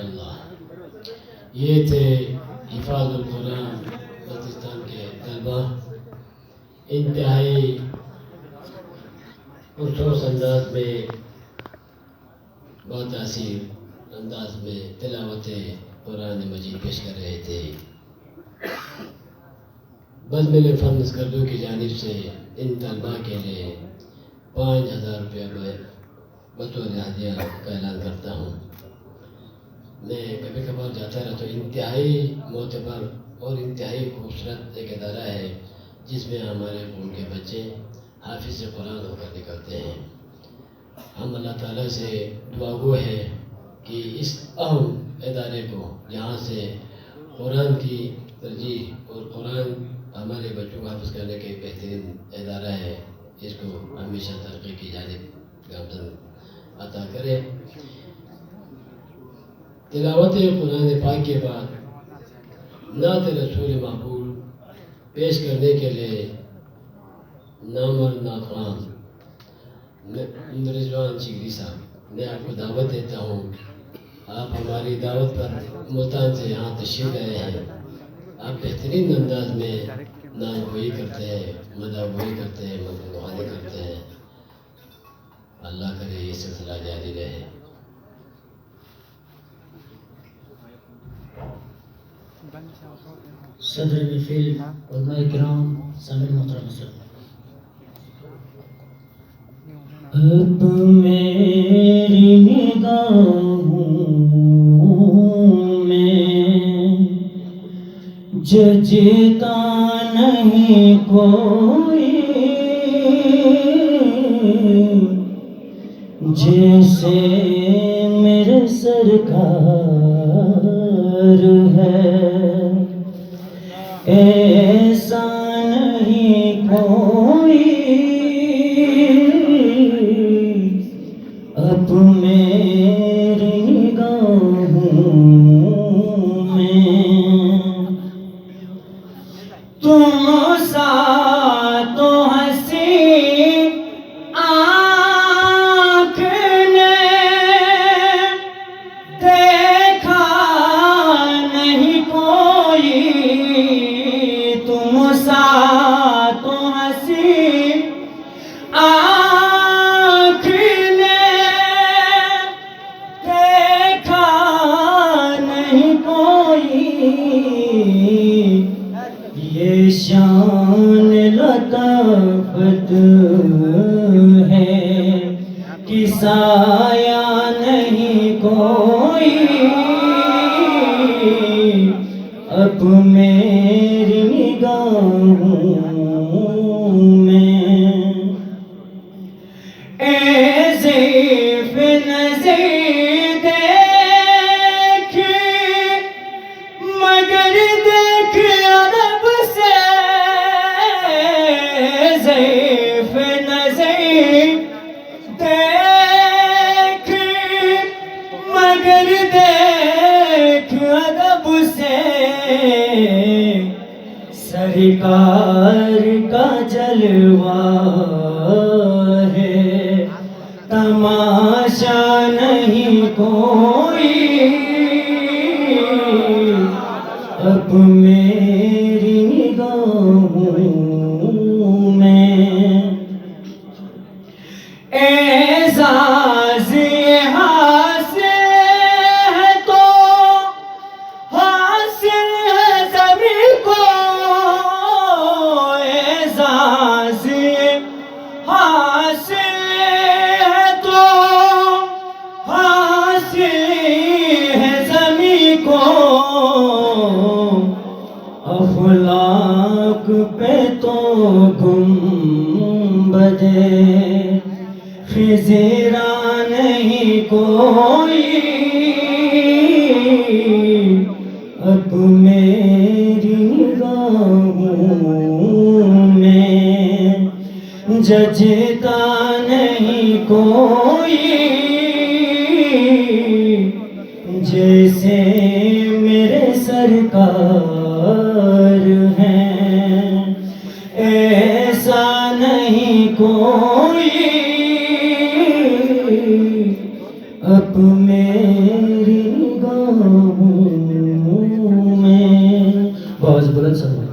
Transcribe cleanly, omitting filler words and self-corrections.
اللہ. یہ تھے حفاظ القرآن بلوچستان کے طلبہ. انتہائی پرجوش انداز میں بہت اثیر انداز میں تلاوت قرآن مجید پیش کر رہے تھے. بزم فن اسکردو کی جانب سے ان طلباء کے لیے 5000 روپیہ بطور ہدیہ کا اعلان کرتا ہوں. میں کبھی کبھار جاتا رہتا ہوں. انتہائی معتبر اور انتہائی خوبصورت ایک ادارہ ہے جس میں ہمارے ان کے بچے حافظ قرآن ہو کر نکلتے ہیں. ہم اللہ تعالیٰ سے دعا گو ہے کہ اس اہم ادارے کو جہاں سے قرآن کی ترجیح اور قرآن ہمارے بچوں کو حافظ کرنے کے بہترین ادارہ ہے، اس کو ہمیشہ ترقی کی جانب گامزن عطا کرے. تلاوت قرآن پاک کے بعد نعت رسول مقبول پیش کرنے کے لیے نامور ناخوان رضوان شگری صاحب، میں آپ کو دعوت دیتا ہوں. آپ ہماری دعوت پر ملتان سے یہاں تشریف لائے ہیں. آپ بہترین انداز میں نام گوئی کرتے ہیں، مدح گوئی کرتے ہیں، مدح کرتے ہیں. اللہ کرے یہ سلسلہ جاری رہے. صدر محفل علماء کرام سامعین محترم، اب میری نگاہوں میں ججتا نہیں کوئی، جیسے میرے سرکار ہے، ایسا نہیں کوئی. اب میری نگاہوں میں تم سا تو ہنسی آنکھ نے دیکھا نہیں کوئی. تم سا تو ہنسی آنکھ نے دیکھا نہیں کوئی. یہ شان لطافت ہے کہ سایہ نہیں کوئی. اب میری نگاہوں میں اے ضعیف نظر دیکھ، مگر دیکھ ادب سے. ضعیف نظر دیکھ، مگر دیکھ ادب سے. سرکار کا جلوہ ہے، تماشا نہیں کوئی. اب میری نگاہوں میں اعزاز حاصل ہے تو حاصل ہے سبھی کو. اعزاز حاصل ہے تو حاصل ہے سبھی کو. افلاک پہ تو گنبد خضرا نہیں کوئی. اب میری نگاہوں میں ججتا نہیں کوئی. جیسے میرے سرکار ہیں، ایسا نہیں کوئی. اب میری نگاہ آواز بلند سنو.